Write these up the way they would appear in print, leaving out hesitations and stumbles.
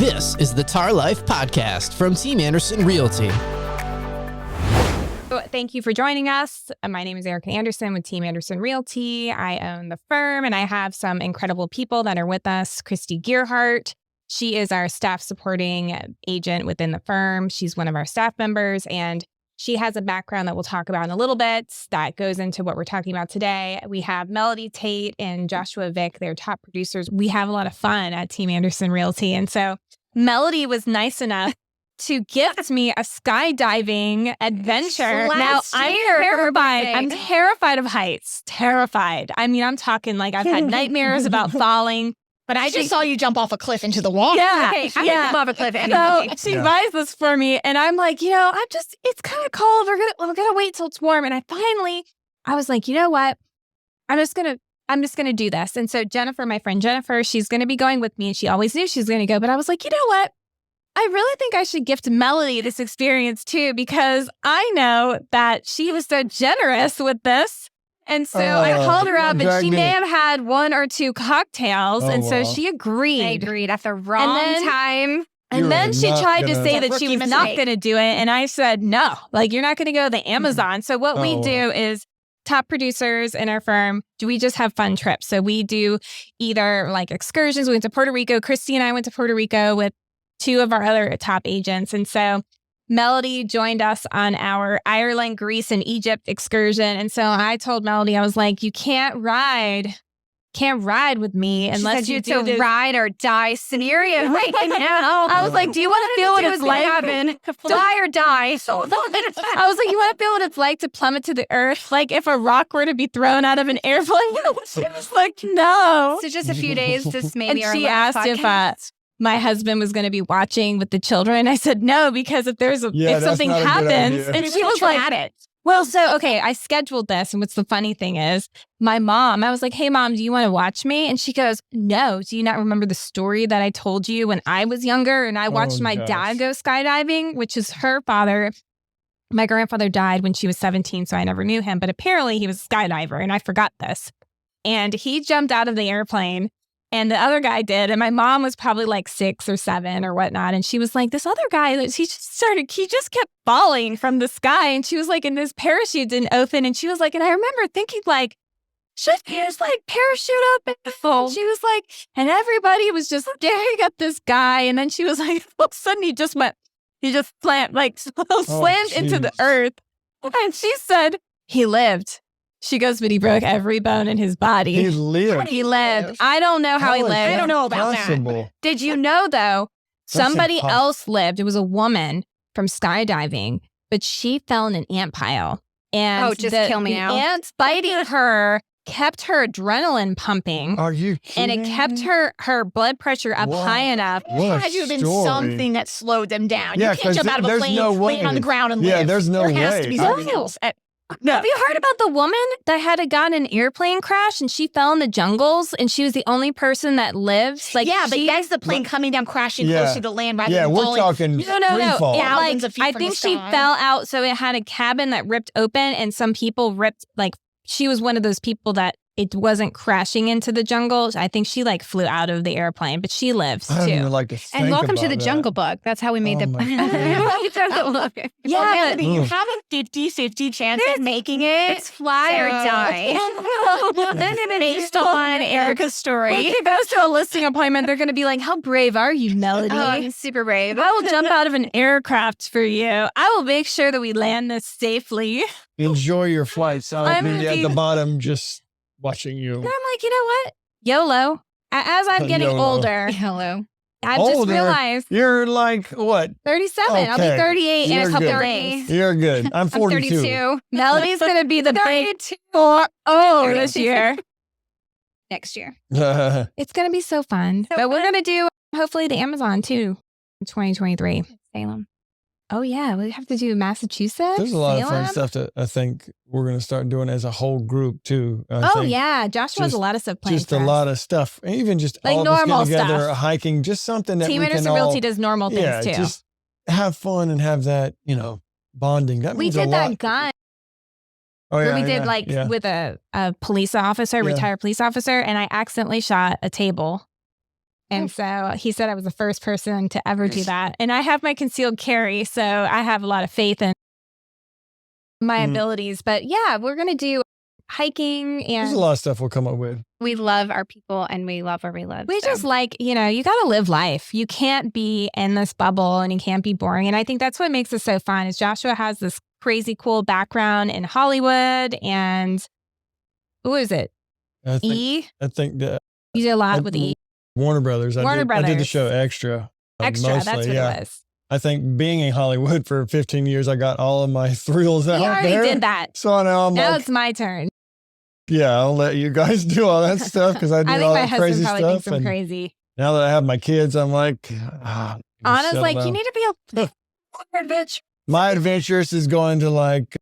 This is the T.A.R. Life Podcast from Team Anderson Realty. Thank you for joining us. My name is Erica Anderson with Team Anderson Realty. I own the firm, and I have some incredible people that are with us. Christy Gearhart. She is our staff supporting agent within the firm. She's one of our staff members, and she has a background that we'll talk about in a little bit that goes into what we're talking about today. We have Melody Tate and Joshua Vick. They're top producers. We have a lot of fun at Team Anderson Realty. And so Melody was nice enough to gift me a skydiving adventure. Now, I'm terrified. I'm terrified of heights. Terrified. I mean, I'm talking like I've had nightmares about falling. But I just saw you jump off a cliff into the water. Yeah. Okay, I can jump off a cliff anyway. So she buys this for me, and I'm like, it's kind of cold. We're gonna wait till it's warm. And I was like, you know what? I'm just gonna do this. And so Jennifer, my friend Jennifer, she's gonna be going with me, and she always knew she was gonna go. But I was like, you know what? I really think I should gift Melody this experience too, because I know that she was so generous with this. And so I called her up, and she may have had one or two cocktails. So she agreed. I agreed at the wrong time. And then she tried to say that she was not going to do it. And I said, no, you're not going to go to the Amazon. So what we do is top producers in our firm, we just have fun trips. So we do either excursions. We went to Puerto Rico. Christy and I went to Puerto Rico with two of our other top agents. And so Melody joined us on our Ireland, Greece, and Egypt excursion. And so I told Melody, I was like, you can't ride with me unless you do this ride or die scenario right now. I was like, do you want to feel what it's like? Die or die. So I was like, you want to feel what it's like to plummet to the earth? Like if a rock were to be thrown out of an airplane? She was like, no. So just a few days, just maybe. And she asked if my husband was going to be watching with the children. I said no, because if something happens, and she was like, well, so, okay, I scheduled this. And what's the funny thing is my mom, I was like, hey, Mom, do you want to watch me? And she goes, no. Do you not remember the story that I told you when I was younger and I watched my dad go skydiving, which is her father. My grandfather died when she was 17, so I never knew him. But apparently he was a skydiver, and I forgot this. And he jumped out of the airplane. And the other guy did. And my mom was probably 6 or 7 or whatnot. And she was like, this other guy, he just kept falling from the sky. And she was like, and his parachute didn't open. And she was like, and I remember thinking should he just parachute up? And she was like, and everybody was just staring at this guy. And then she was like, all of a sudden he just slammed, slammed into the earth. And she said, he lived. She goes, but he broke every bone in his body. He lived. He lived. I don't know how he lived. I don't know about that. Did you know, though, somebody else lived? It was a woman from skydiving, but she fell in an ant pile. And kill me now. The ants biting her kept her adrenaline pumping. Are you kidding? And it kept her blood pressure up high enough. There had to have been something that slowed them down. Yeah, you can't jump out of a plane, land on the ground and live. Yeah, there's no way. There has to be something else. No. Have you heard about the woman that had gotten an airplane crash and she fell in the jungles and she was the only person that lived? But that's the plane coming down, crashing close to the land. Yeah, we're talking free fall. Yeah, I think she fell out, so it had a cabin that ripped open, and some people ripped, she was one of those people that it wasn't crashing into the jungle. I think she flew out of the airplane, but she lived too. I don't even like to think and welcome to the that. Jungle Book. That's how we made the. Yeah, you have a 50-50 chance of making it. It's fly or die. Based on Erica's story. When she goes to a listing appointment, they're going to be like, how brave are you, Melody? Oh, I'm super brave. I will jump out of an aircraft for you. I will make sure that we land this safely. Enjoy your flights. I'll be at the bottom just watching you. And I'm like, you know what? YOLO. As I'm getting older, I've just realized. You're what? 37. Okay. I'll be 38 in a couple good. days. You're good. I'm 42. I'm 32. Melody's going to be the big 4-0 this year. Next year. It's going to be so fun. But we're going to do, hopefully, the Amazon, too, in 2023. Salem. Oh, yeah. We have to do Massachusetts. There's a lot of fun stuff that I think we're going to start doing as a whole group, too. Yeah. Joshua has a lot of stuff planned. Just a lot of stuff. Even just like all normal of us getting together, stuff. hiking, just something that Team we can Anderson Realty does normal things, too. Just have fun and have that, bonding. That means a lot. We did that gun. Oh, yeah, where we did with a police officer, retired police officer, and I accidentally shot a table. And so he said I was the first person to ever do that. And I have my concealed carry, so I have a lot of faith in my abilities. But yeah, we're going to do hiking, and there's a lot of stuff we'll come up with. We love our people and we love where we live. We just like, you got to live life. You can't be in this bubble and you can't be boring. And I think that's what makes it so fun is Joshua has this crazy cool background in Hollywood and who is it? I think that you did a lot with E. Warner Brothers. I did the Brothers. show Extra. Extra, mostly, that's what it was. I think being in Hollywood for 15 years, I got all of my thrills out You already there. did that. So now It's my turn. Yeah, I'll let you guys do all that stuff because I do I think all my that husband crazy probably stuff. thinks I'm And crazy. now that I have my kids, I'm like, Anna's like, you need to be a adventure. my adventures is going to like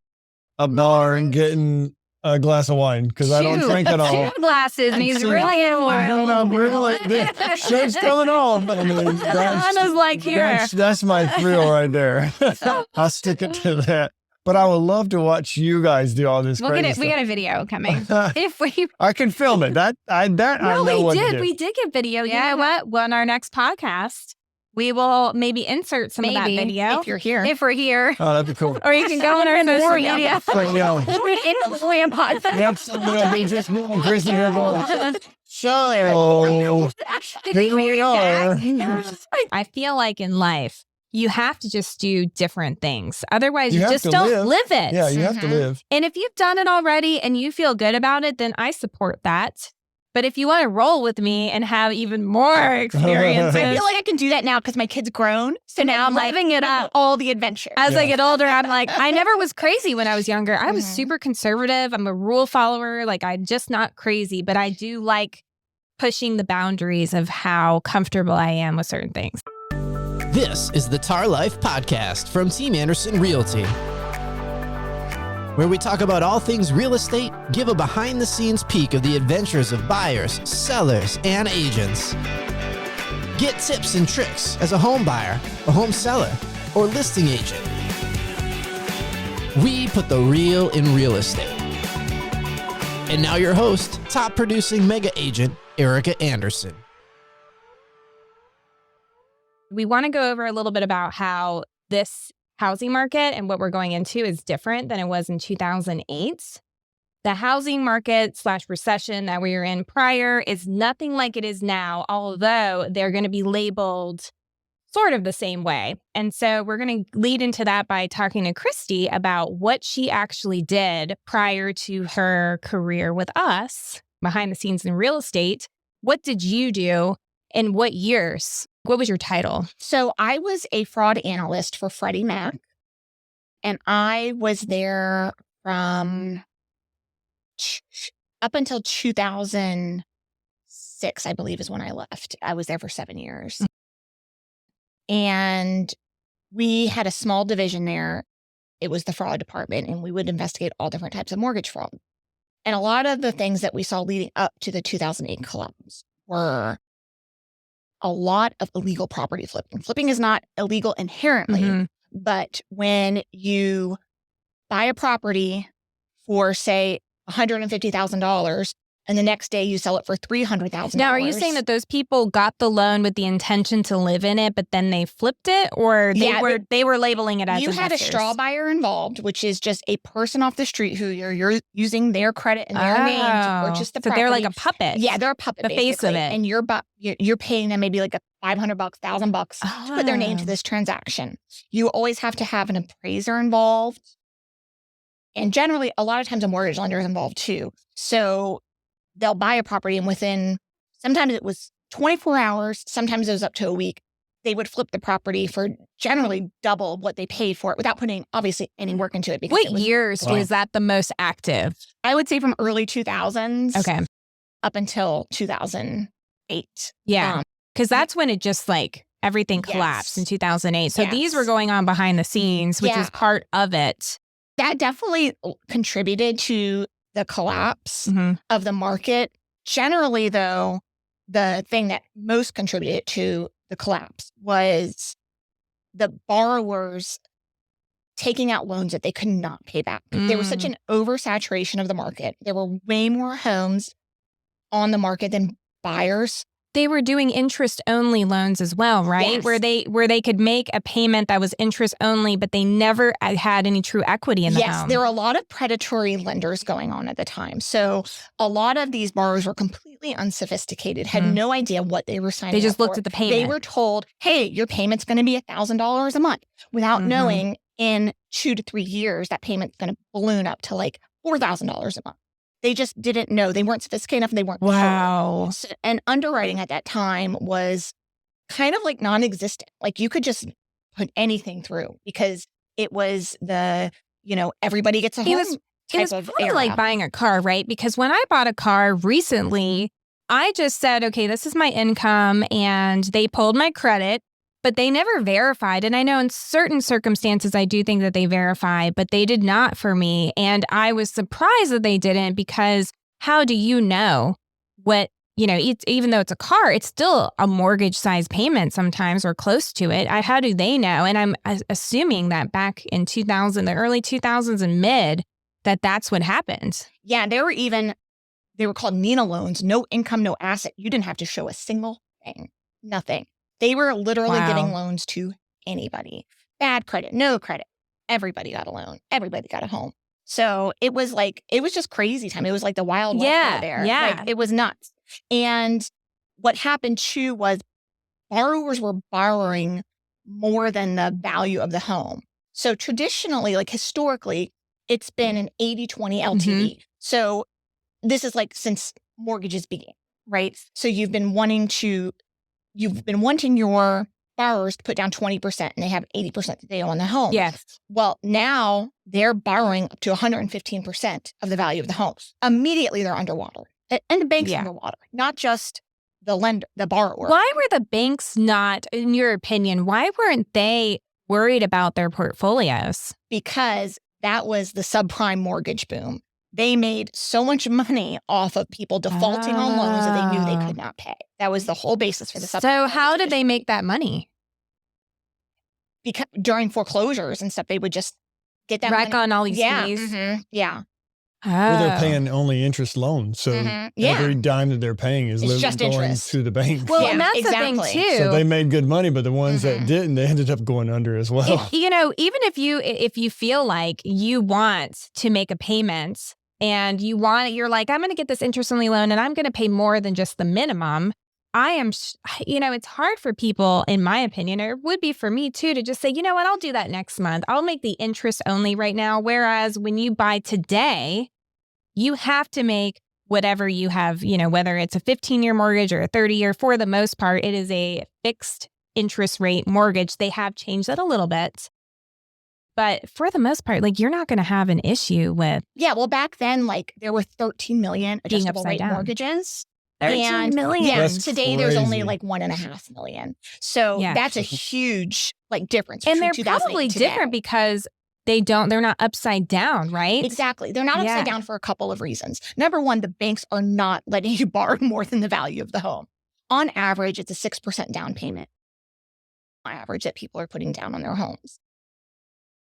a bar and getting a glass of wine because I don't drink at all. 2 glasses and he's really in I don't know, really. The shit's coming on. I mean, Anna's like, here. That's my thrill right there. I'll stick it to that. But I would love to watch you guys do all this crazy We got a video coming. If we I can film it. I know what to do. We did get video. Yeah. You know what? Well, on our next podcast, we will maybe insert some of that video. if you're here. If we're here. Oh, that'd be cool. Or you can go on our social media. Here we are. I feel like in life, you have to just do different things. Otherwise, you have just to don't live it. Yeah, you have to live. And if you've done it already and you feel good about it, then I support that. But if you want to roll with me and have even more experiences, I feel like I can do that now because my kid's grown. So now I'm living it up, all the adventures. as I get older, I'm like, I never was crazy when I was younger. I was super conservative. I'm a rule follower. Like, I'm just not crazy, but I do like pushing the boundaries of how comfortable I am with certain things. This is the T.A.R Life Podcast from Team Anderson Realty, where we talk about all things real estate, give a behind-the-scenes peek of the adventures of buyers, sellers, and agents. Get tips and tricks as a home buyer, a home seller, or listing agent. We put the real in real estate. And now your host, top producing mega agent, Erica Anderson. We want to go over a little bit about how this housing market and what we're going into is different than it was in 2008. The housing market / recession that we were in prior is nothing like it is now, although they're going to be labeled sort of the same way. And so we're going to lead into that by talking to Christy about what she actually did prior to her career with us, behind the scenes in real estate. What did you do in what years? What was your title? So I was a fraud analyst for Freddie Mac, and I was there from up until 2006, I believe is when I left. I was there for 7 years. And we had a small division there. It was the fraud department, and we would investigate all different types of mortgage fraud. And a lot of the things that we saw leading up to the 2008 collapse were a lot of illegal property flipping. Flipping is not illegal inherently, but when you buy a property for, say, $150,000 and the next day you sell it for $300,000. Now, are you saying that those people got the loan with the intention to live in it, but then they flipped it, or they were labeling it as you investors? had a straw buyer involved, which is just a person off the street who you're using their credit and their name to purchase the property. So they're like a puppet. Yeah, they're a puppet. The face of it, and you're paying them maybe like $500, $1,000 to put their name to this transaction. You always have to have an appraiser involved, and generally, a lot of times a mortgage lender is involved too. So they'll buy a property, and sometimes it was 24 hours, sometimes it was up to a week. They would flip the property for generally double what they paid for it without putting, obviously, any work into it. What years was that the most active? I would say from early 2000s up until 2008. Yeah, because that's when it just like everything collapsed in 2008. So these were going on behind the scenes, which is part of it. That definitely contributed to the collapse of the market. Generally, though, the thing that most contributed to the collapse was the borrowers taking out loans that they could not pay back. There was such an oversaturation of the market. There were way more homes on the market than buyers. they were doing interest only loans as well, right? Yes. Where they could make a payment that was interest only, but they never had any true equity in the home. Yes, there were a lot of predatory lenders going on at the time. So a lot of these borrowers were completely unsophisticated, had no idea what they were signing up for. They just looked at the payment. They were told, hey, your payment's going to be $1,000 a month, without knowing in 2 to 3 years that payment's going to balloon up to like $4,000 a month. They just didn't know. They weren't sophisticated enough. And they weren't. Wow. So, and underwriting at that time was kind of like non-existent. Like you could just put anything through because it was the, everybody gets a home. It was probably like buying a car, right? Because when I bought a car recently, I just said, okay, this is my income, and they pulled my credit, but they never verified. And I know in certain circumstances, I do think that they verify, but they did not for me. And I was surprised that they didn't, because how do you know what, even though it's a car, it's still a mortgage size payment sometimes, or close to it. How do they know? And I'm assuming that back in the early 2000s and mid, that's what happened. Yeah, they were called Nina loans, no income, no asset. You didn't have to show a single thing, nothing. They were literally giving loans to anybody. Bad credit, no credit. Everybody got a loan. Everybody got a home. So it was just crazy time. It was like the Wild West out there. Yeah. Like, it was nuts. And what happened too was borrowers were borrowing more than the value of the home. So traditionally, like historically, it's been an 80-20 LTV. So this is like since mortgages began, right? So you've been wanting your borrowers to put down 20%, and they have 80% that they owe on the home. Yes. Well, now they're borrowing up to 115% of the value of the home. Immediately they're underwater. And the bank's underwater, not just the lender, the borrower. Why were the banks not, in your opinion, why weren't they worried about their portfolios? Because that was the subprime mortgage boom. They made so much money off of people defaulting on loans that they knew they could not pay. That was the whole basis for the subprime. So how did they make that money? Because during foreclosures and stuff, they would just get that money on all these fees. Yeah. Well, they're paying only interest loans. So every dime that they're paying is going interest to the bank. Well, and that's the thing too. So they made good money, but the ones that didn't, they ended up going under as well. Even if you feel like you want to make a payment and you're like, I'm going to get this interest only loan and I'm going to pay more than just the minimum. It's hard for people, in my opinion, or it would be for me too, to just say, you know what, I'll do that next month. I'll make the interest only right now. Whereas when you buy today, you have to make whatever you have, whether it's a 15-year mortgage or a 30-year, for the most part, it is a fixed interest rate mortgage. They have changed that a little bit. But for the most part, you're not going to have an issue with. Yeah, well, back then, there were 13 million adjustable rate mortgages. 13 million. Yes, today there's only 1.5 million. So that's a huge difference. And they're probably different because they're not upside down, right? Exactly. They're not upside down for a couple of reasons. Number one, the banks are not letting you borrow more than the value of the home. On average, it's a 6% down payment. On average, that people are putting down on their homes.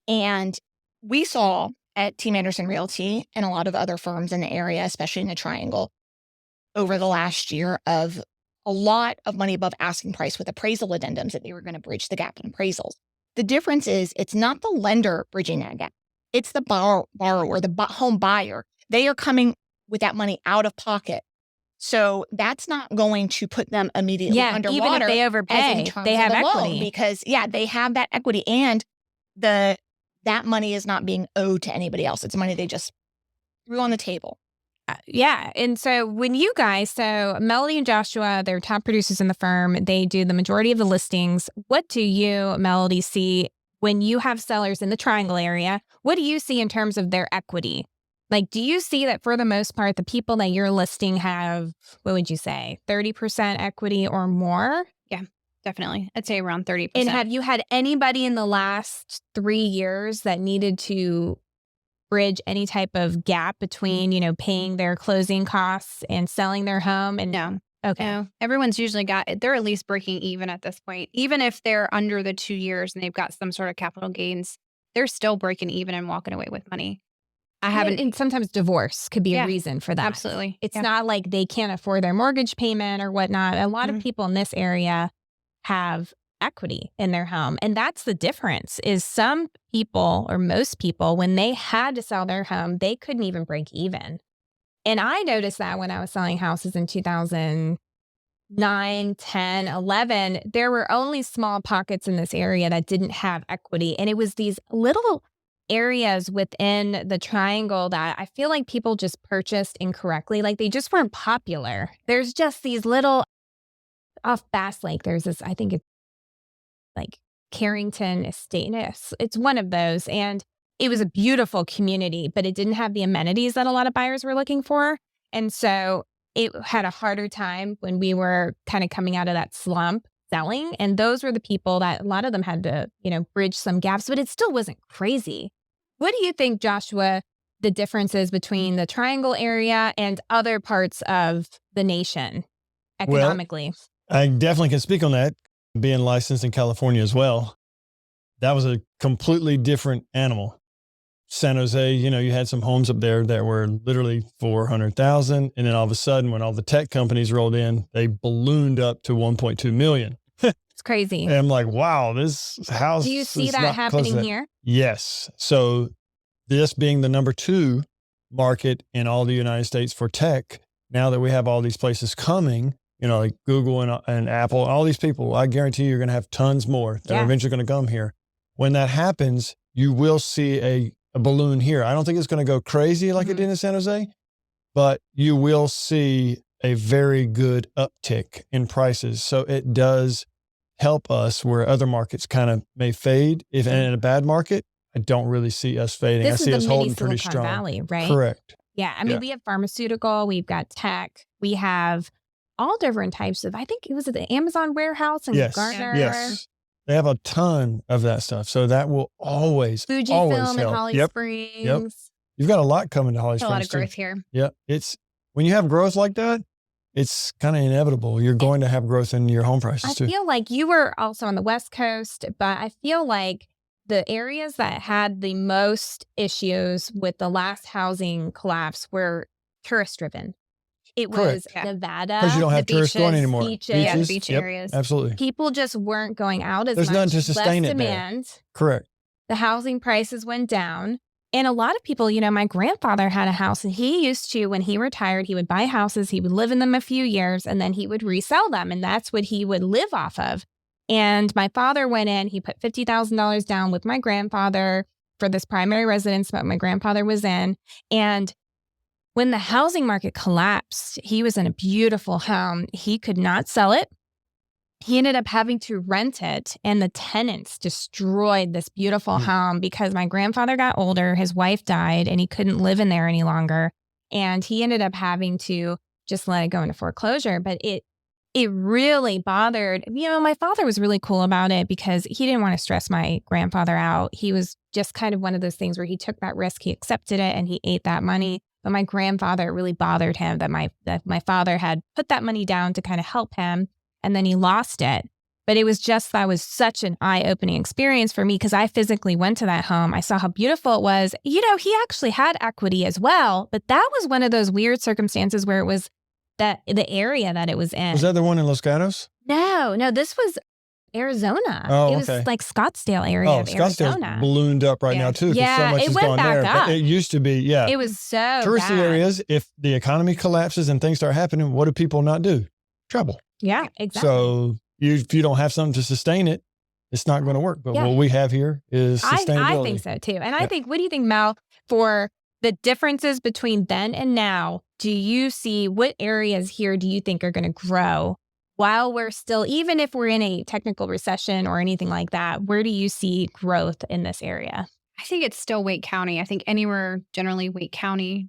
And we saw at Team Anderson Realty and a lot of other firms in the area, especially in the Triangle, over the last year, of a lot of money above asking price with appraisal addendums that they were going to bridge the gap in appraisals. The difference is it's not the lender bridging that gap. It's the borrower, the home buyer. They are coming with that money out of pocket. So that's not going to put them immediately underwater. Even if they overpay, they have equity. Because they have that equity, and that money is not being owed to anybody else. It's money they just threw on the table. And so when you guys, so Melody and Joshua, they're top producers in the firm. They do the majority of the listings. What do you, Melody, see when you have sellers in the Triangle area? What do you see in terms of their equity? Do you see that for the most part, the people that you're listing have, what would you say, 30% equity or more? Yeah, definitely. I'd say around 30%. And have you had anybody in the last 3 years that needed to bridge any type of gap between, paying their closing costs and selling their home? And no. Okay. No. Everyone's usually they're at least breaking even at this point. Even if they're under the 2 years and they've got some sort of capital gains, they're still breaking even and walking away with money. I haven't. And sometimes divorce could be a reason for that. Absolutely. It's not like they can't afford their mortgage payment or whatnot. A lot Mm-hmm. of people in this area have equity in their home. And that's the difference is some people or most people, when they had to sell their home, they couldn't even break even. And I noticed that when I was selling houses in 2009, 10, 11, there were only small pockets in this area that didn't have equity. And it was these little areas within the triangle that I feel like people just purchased incorrectly. Like they just weren't popular. There's just these little off Bass Lake. There's this, I think it's like Carrington Estate. It's one of those. And it was a beautiful community, but it didn't have the amenities that a lot of buyers were looking for. And so it had a harder time when we were kind of coming out of that slump selling. And those were the people that a lot of them had to, bridge some gaps, but it still wasn't crazy. What do you think, Joshua, the differences between the Triangle area and other parts of the nation economically? Well, I definitely can speak on that, being licensed in California as well. That was a completely different animal. San Jose, you had some homes up there that were literally 400,000. And then all of a sudden, when all the tech companies rolled in, they ballooned up to 1.2 million. It's crazy. And I'm like, wow, this house. Do you see that happening here? Yes. So this being the number 2 market in all the United States for tech, now that we have all these places coming, like Google and Apple, all these people, I guarantee you're going to have tons more that are eventually going to come here. When that happens, you will see a balloon here. I don't think it's going to go crazy like it did in San Jose, but you will see a very good uptick in prices. So it does help us where other markets kind of may fade. If in a bad market, I don't really see us fading. I see us holding pretty strong. Valley, right? Correct. Yeah. I mean, we have pharmaceutical, we've got tech, we have all different types of, I think it was at the Amazon warehouse in Gardner. Yes. They have a ton of that stuff. So that will always Fujifilm in Holly Yep. Springs. You've got a lot coming to Holly Springs. A lot of growth here. Yeah. It's when you have growth like that, it's kind of inevitable. You're going to have growth in your home prices too. I feel like you were also on the West Coast, but I feel like the areas that had the most issues with the last housing collapse were tourist driven. It was Nevada. Because you don't have tourists going anymore. Beaches. Yeah, the beach areas. Absolutely. People just weren't going out as There's much. nothing to sustain less it demand. there. Correct. The housing prices went down. And a lot of people, my grandfather had a house and he used to, when he retired, he would buy houses, he would live in them a few years and then he would resell them. And that's what he would live off of. And my father went in, he put $50,000 down with my grandfather for this primary residence that my grandfather was in. And when the housing market collapsed, he was in a beautiful home. He could not sell it. He ended up having to rent it, and the tenants destroyed this beautiful home because my grandfather got older, his wife died, and he couldn't live in there any longer. And he ended up having to just let it go into foreclosure. But it really bothered, my father was really cool about it because he didn't want to stress my grandfather out. He was just kind of one of those things where he took that risk, he accepted it, and he ate that money. But my grandfather, it really bothered him that my father had put that money down to kind of help him, and then he lost it. But it was that was such an eye-opening experience for me because I physically went to that home. I saw how beautiful it was. He actually had equity as well, but that was one of those weird circumstances where it was that the area that it was in. Was that the one in Los Gatos? No, this was Arizona. Oh, it was like Scottsdale area of Arizona. Scottsdale's ballooned up right now too. Yeah, so much it has went gone back there. up. But it used to be, It was so touristy bad. areas. If the economy collapses and things start happening, what do people not do? Travel. Yeah, exactly. So if you don't have something to sustain it, it's not going to work. But what we have here is sustainability. I think so too. And I think, what do you think, Mel, for the differences between then and now? Do you see what areas here do you think are going to grow while we're still, even if we're in a technical recession or anything like that, where do you see growth in this area? I think it's still Wake County. I think anywhere generally Wake County,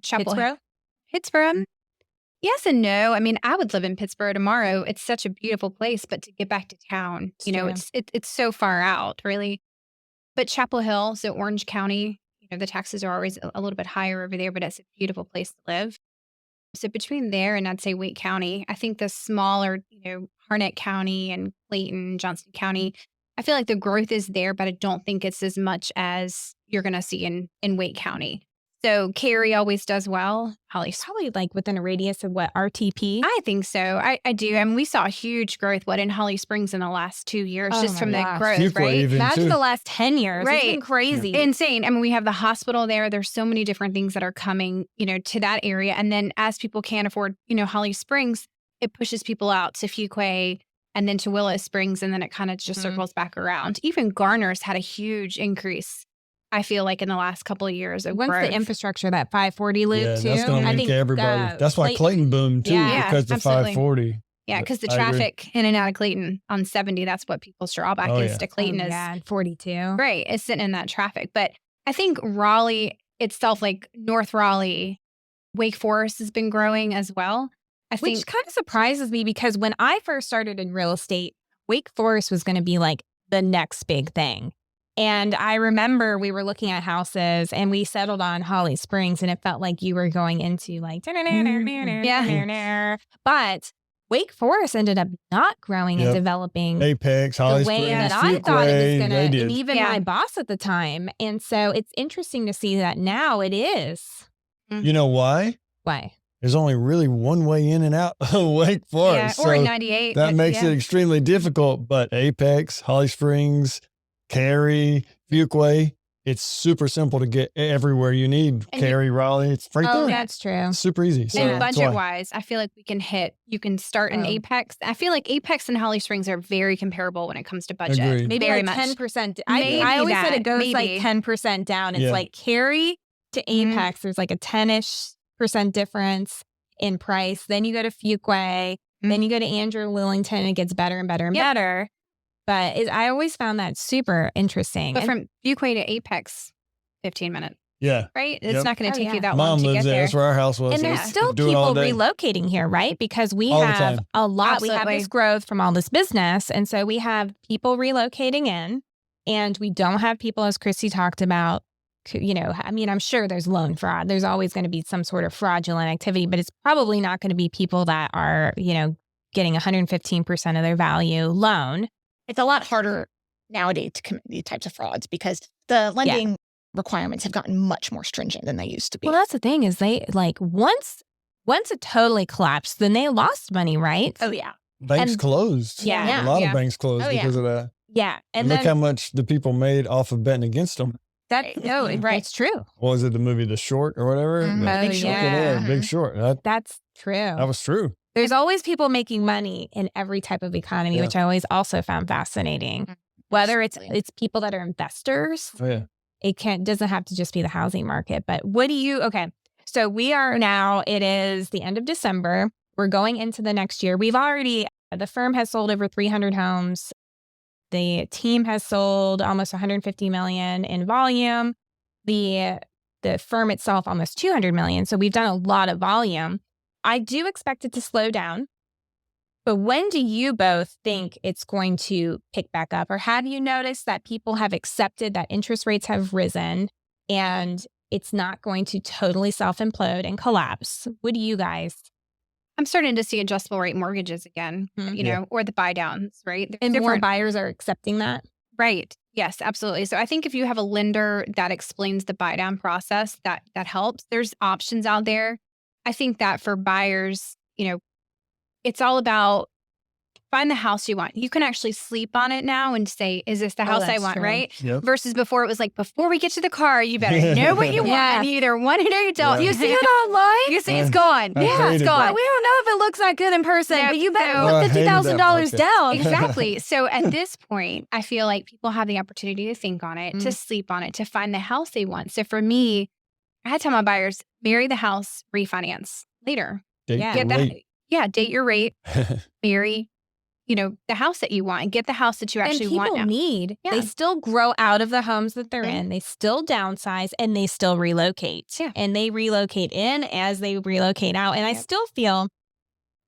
Pittsburgh? Yes and no. I mean, I would live in Pittsburgh tomorrow. It's such a beautiful place, but to get back to town, it's so far out, really. But Chapel Hill, so Orange County, the taxes are always a little bit higher over there, but it's a beautiful place to live. So between there and I'd say Wake County, I think the smaller, Harnett County and Clayton, Johnston County, I feel like the growth is there, but I don't think it's as much as you're going to see in Wake County. So Carrie always does well. Holly's probably like within a radius of what, RTP? I think so. I do. I mean, we saw huge growth, in Holly Springs in the last 2 years, just from the growth, Fuqua right? even, Imagine too. the last 10 years. Right. It's been crazy. Insane. I mean, we have the hospital there. There's so many different things that are coming, to that area. And then as people can't afford, Holly Springs, it pushes people out to Fuqua and then to Willow Springs. And then it kind of just circles back around. Even Garner's had a huge increase, I feel like, in the last couple of years of Once growth. the infrastructure, that 540 loop Yeah, too. that's going to make everybody. That's why Clayton boomed too, because the absolutely. 540. Yeah, because the I agree. traffic in and out of Clayton on 70, that's what people's drawback is to Clayton is 42. right. It's sitting in that traffic. But I think Raleigh itself, like North Raleigh, Wake Forest has been growing as well. Which kind of surprises me because when I first started in real estate, Wake Forest was going to be like the next big thing. And I remember we were looking at houses and we settled on Holly Springs and it felt like you were going into like, but Wake Forest ended up not growing and developing Apex, Holly the way Springs, that I thought it was going to, Fuqua, and even my boss at the time. And so it's interesting to see that now it is. You know why? Why? There's only really one way in and out of Wake Forest. Or so 98. that makes it extremely difficult. But Apex, Holly Springs, Cary, Fuqua, it's super simple to get everywhere you need. And Cary, Raleigh, it's right there. That's true. It's super easy. So And that's why. budget-wise, I feel like you can start in Apex. I feel like Apex and Holly Springs are very comparable when it comes to budget. Agreed. Maybe very like much. 10%. Maybe I always said that, it goes maybe. like 10% down. It's like Cary to Apex. There's like a 10-ish% difference in price. Then you go to Fuqua. Then you go to Andrew Lillington. And it gets better and better and better. But I always found that super interesting. But from Fuqua to Apex, 15 minutes. Yeah. Right? It's not going to take you that Mom long to lives get there. there. That's where our house was. And So there's it's still doing all people day. relocating here, right? Because we All the have time. a lot. We have Absolutely. this growth from all this business. And so we have people relocating in, and we don't have people, as Christy talked about, I mean, I'm sure there's loan fraud. There's always going to be some sort of fraudulent activity, but it's probably not going to be people that are, getting 115% of their value loan. It's a lot harder nowadays to commit these types of frauds because the lending requirements have gotten much more stringent than they used to be. Well, that's the thing is they like once it totally collapsed, then they lost money, right? Oh, yeah. Banks closed. Yeah. A lot of banks closed Oh, yeah. because of that. Yeah. And look how much the people made off of betting against them. It's true. What was it, the movie The Short or whatever? Mhm. The Oh, Big Short. yeah. Big Short. That's true. That was true. There's always people making money in every type of economy, which I always also found fascinating. Whether it's people that are investors, Oh, yeah. it doesn't have to just be the housing market. But so we are now, it is the end of December. We're going into the next year. The firm has sold over 300 homes. The team has sold almost 150 million in volume. The firm itself, almost 200 million. So we've done a lot of volume. I do expect it to slow down. But when do you both think it's going to pick back up? Or have you noticed that people have accepted that interest rates have risen and it's not going to totally self-implode and collapse? What do you guys? I'm starting to see adjustable rate mortgages again, or the buy downs, right? And more buyers are accepting that? Right. Yes, absolutely. So I think if you have a lender that explains the buy down process, that helps. There's options out there. I think that for buyers, it's all about find the house you want. You can actually sleep on it now and say, is this the house I want, right? Yep. Versus before it was like, before we get to the car, you better know what you want. And you either want it or you don't. Yeah. You see it online? You see it's gone. Yeah, it's hated gone. But we don't know if it looks that good in person, but you better Oh, I put hated that $50,000 market. down. Exactly. So at this point, I feel like people have the opportunity to think on it, to sleep on it, to find the house they want. So for me, I had to tell my buyers, marry the house, refinance later. Date Yeah. the Get that. rate. Yeah. Date your rate, marry, the house that you want and get the house that you actually and want people now. they still grow out of the homes that they're in. They still downsize and they still relocate. Yeah. And they relocate in as they relocate out. And I still feel,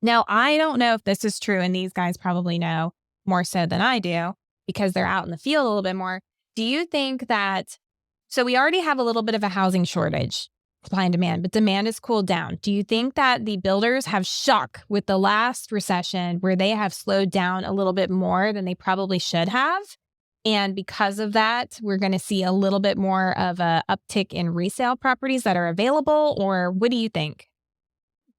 now I don't know if this is true, and these guys probably know more so than I do because they're out in the field a little bit more. Do you think that, so we already have a little bit of a housing shortage, supply and demand, but demand has cooled down. Do you think that the builders have shock with the last recession where they have slowed down a little bit more than they probably should have? And because of that, we're going to see a little bit more of a uptick in resale properties that are available? Or what do you think?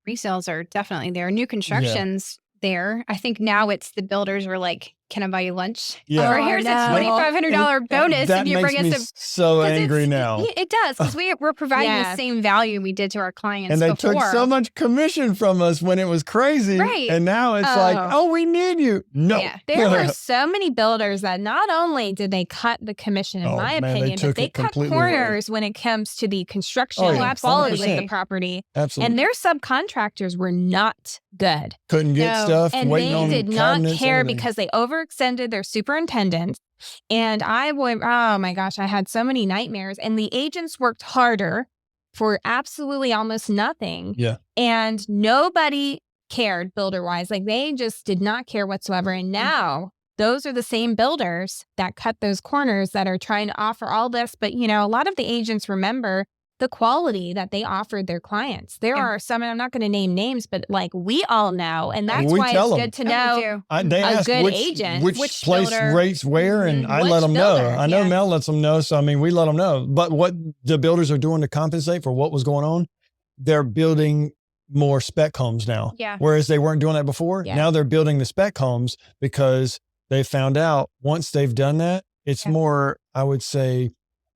Resales are definitely there. New constructions there. I think now it's the builders are like, can I buy you lunch? Yeah. Or here's a $2,500 bonus if you bring us a so angry now. It does, because we're providing the same value we did to our clients and they before. took so much commission from us when it was crazy. Right. And now it's like, we need you. No. Yeah. There were so many builders that not only did they cut the commission, in my opinion, but they cut corners when it comes to the construction quality of the property. Absolutely. And their subcontractors were not good. Couldn't get stuff. And they did not care because they overextended their superintendent. And oh my gosh, I had so many nightmares. And the agents worked harder for absolutely almost nothing. Yeah. And nobody cared builder-wise. Like they just did not care whatsoever. And now those are the same builders that cut those corners that are trying to offer all this. But, a lot of the agents remember the quality that they offered their clients. There are some, and I'm not going to name names, but like we all know. And that's why it's good to know they a good which, agent. Which place builder, rates where, and I let them know. I know Mel lets them know. So, we let them know. But what the builders are doing to compensate for what was going on, they're building more spec homes now. Yeah. Whereas they weren't doing that before. Yeah. Now they're building the spec homes because they found out once they've done that, it's more, I would say,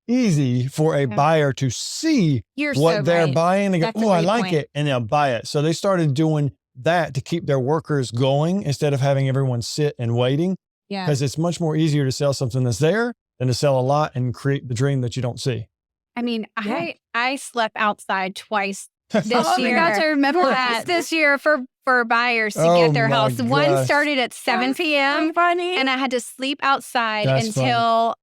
easy for a buyer to see what they're buying. They go, I like it. And they'll buy it. So they started doing that to keep their workers going instead of having everyone sit and waiting. Yeah. Because it's much more easier to sell something that's there than to sell a lot and create the dream that you don't see. I slept outside twice this year. I got to remember that this year for buyers to get their house. Gosh. One started at 7 p.m. So funny. And I had to sleep outside until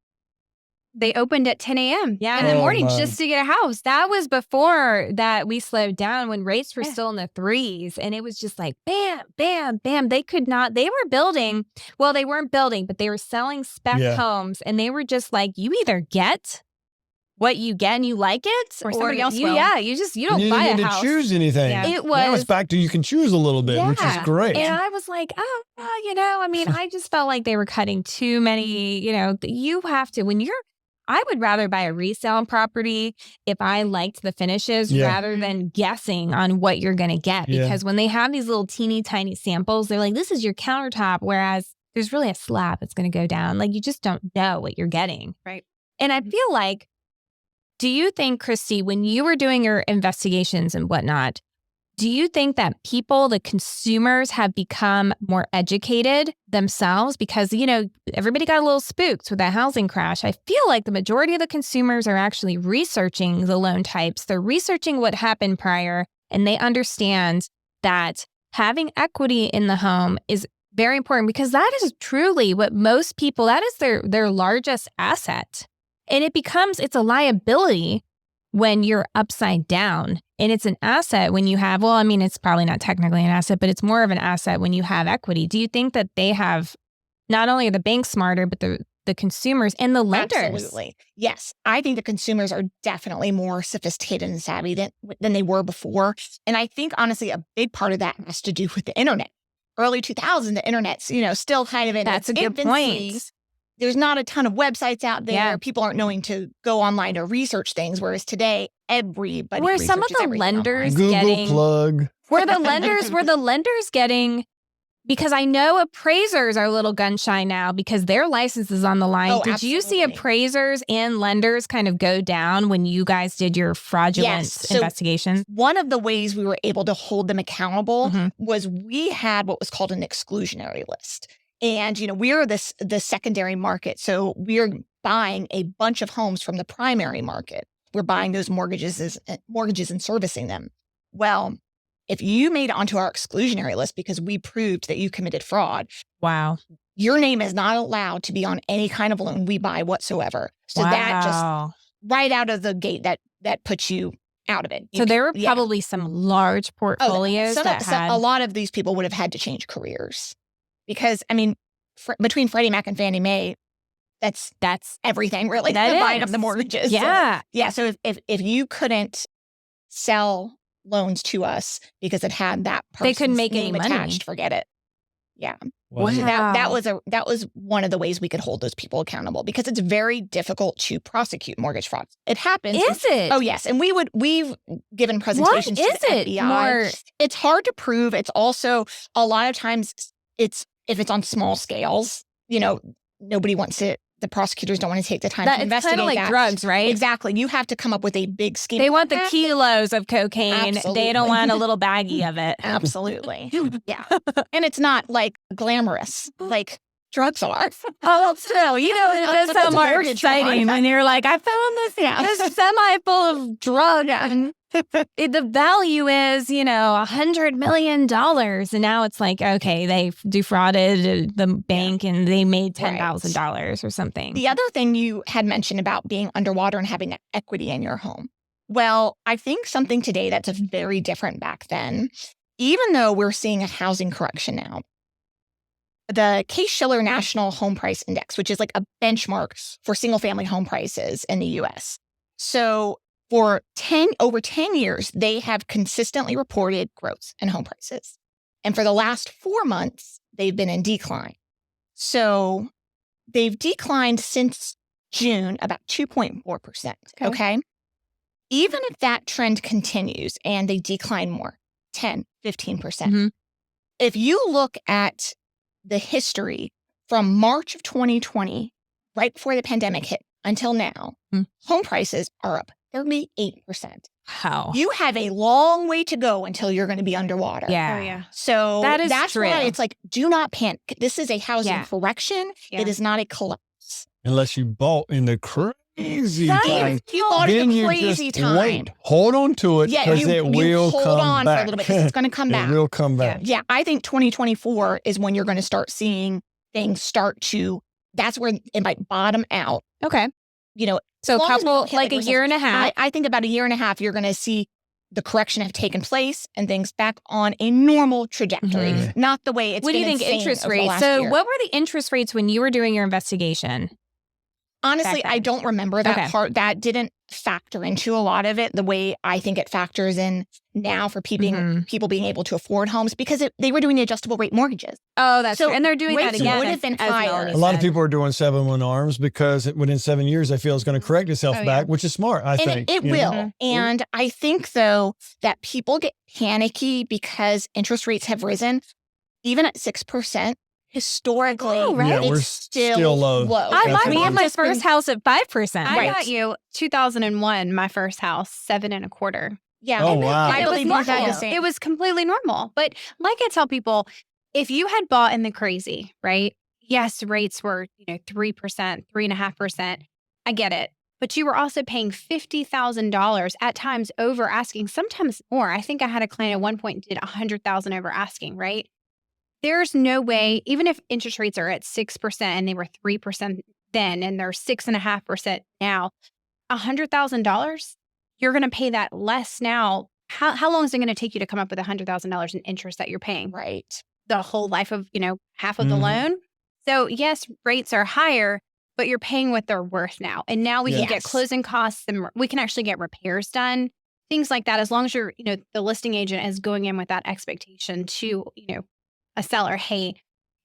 they opened at 10 a.m. in the morning just to get a house. That was before that we slowed down when rates were still in the 3s. And it was just like, bam, bam, bam. They were building. Well, they weren't building, but they were selling spec homes. And they were just like, you either get what you get and you like it, or somebody else will. Yeah, you don't buy a house. You didn't get to choose anything. Yeah. It was. Now it's back to you can choose a little bit, which is great. And I was like, I just felt like they were cutting too many, you have to, I would rather buy a resale property if I liked the finishes rather than guessing on what you're going to get. Because when they have these little teeny tiny samples, they're like, this is your countertop. Whereas there's really a slab that's going to go down. Like you just don't know what you're getting. Right. And I feel like, do you think, Christy, when you were doing your investigations and whatnot, do you think that the consumers have become more educated themselves? Because, everybody got a little spooked with that housing crash. I feel like the majority of the consumers are actually researching the loan types. They're researching what happened prior, and they understand that having equity in the home is very important because that is truly what most people, that is their largest asset. And it's a liability when you're upside down. And it's an asset when you have, it's probably not technically an asset, but it's more of an asset when you have equity. Do you think that they have, not only are the banks smarter, but the consumers and the lenders? Absolutely. Yes. I think the consumers are definitely more sophisticated and savvy than they were before. And I think, honestly, a big part of that has to do with the internet. Early 2000s, the internet's, still kind of in That's its a good infancy. point. There's not a ton of websites out there. Yeah. People aren't knowing to go online to research things, whereas today, everybody Were some of the lenders Google plug. Were the lenders getting, because I know appraisers are a little gun shy now because their license is on the line. Oh, did absolutely. you see appraisers and lenders kind of go down when you guys did your fraudulent investigations? One of the ways we were able to hold them accountable was we had what was called an exclusionary list. And, we're the secondary market. So we're buying a bunch of homes from the primary market. We're buying those mortgages and servicing them. Well, if you made it onto our exclusionary list because we proved that you committed fraud, wow, your name is not allowed to be on any kind of loan we buy whatsoever. So that just right out of the gate, that puts you out of it. So there were probably some large portfolios a lot of these people would have had to change careers. Because, between Freddie Mac and Fannie Mae, that's everything, really. That the buying of the mortgages. Yeah. So if you couldn't sell loans to us because it had that person's they couldn't make name any money. attached, forget it. Yeah. Wow. So that was one of the ways we could hold those people accountable, because it's very difficult to prosecute mortgage fraud. It happens. Is it? Oh yes, and we've given presentations to the FBI. It's hard to prove. It's also a lot of times if it's on small scales, nobody wants to. The prosecutors don't want to take the time to investigate that. It's kind of like drugs, right? Exactly. You have to come up with a big scheme. They want the kilos of cocaine. Absolutely. They don't want a little baggie of it. Absolutely. Yeah. And it's not like glamorous like drugs are. Oh, still, it does sound more exciting when you're like, I found this semi full of drug. And the value is, $100 million. And now it's like, okay, they defrauded the bank and they made $10,000 or something. The other thing you had mentioned about being underwater and having equity in your home. Well, I think something today that's very different back then, even though we're seeing a housing correction now, the Case-Shiller National Home Price Index, which is like a benchmark for single-family home prices in the U.S. So for over 10 years, they have consistently reported growth in home prices. And for the last 4 months, they've been in decline. So they've declined since June about 2.4%. Okay. Even if that trend continues and they decline more, 10, 15%. Mm-hmm. If you look at the history from March of 2020, right before the pandemic hit, until now, home prices are up 38%. How? You have a long way to go until you're going to be underwater. Yeah. Oh, yeah. So that's true. why it's like, do not panic. This is a housing correction. Yeah. It is not a collapse. Unless you bought in the crazy time. You bought in the crazy time. Wait, hold on to it because it will come back. Hold on for a little bit because it's going to come back. It will come back. Yeah, I think 2024 is when you're going to start seeing things that's where it might bottom out. Okay. So a couple, like a year and a half. I think about a year and a half, you're going to see the correction have taken place and things back on a normal trajectory, not the way it's been. What do you think interest rates? So what were the interest rates when you were doing your investigation? Honestly, I don't remember that part. That didn't factor into a lot of it the way I think it factors in now for people being able to afford homes, because they were doing the adjustable rate mortgages. Oh, that's true. And they're doing that again. Would have been higher. A lot of people are doing 7-1 ARMs because within 7 years they feel it's going to correct itself back, which is smart, I think. It will. And I think, though, that people get panicky because interest rates have risen, even at 6%. Historically, we're still low. We have my first house at 5%. I got you 2001, my first house, 7.25%. Yeah. Oh, wow. I believe more it was completely normal. But like I tell people, if you had bought in the crazy, right? Yes, rates were, 3%, 3.5%. I get it. But you were also paying $50,000 at times over asking, sometimes more. I think I had a client at one point did $100,000 over asking, right? There's no way, even if interest rates are at 6% and they were 3% then and they're 6.5% now, $100,000, you're going to pay that less now. How long is it going to take you to come up with $100,000 in interest that you're paying? Right. The whole life of, half of the loan. So yes, rates are higher, but you're paying what they're worth now. And now we can get closing costs and we can actually get repairs done, things like that. As long as you're, the listing agent is going in with that expectation to, a seller, hey,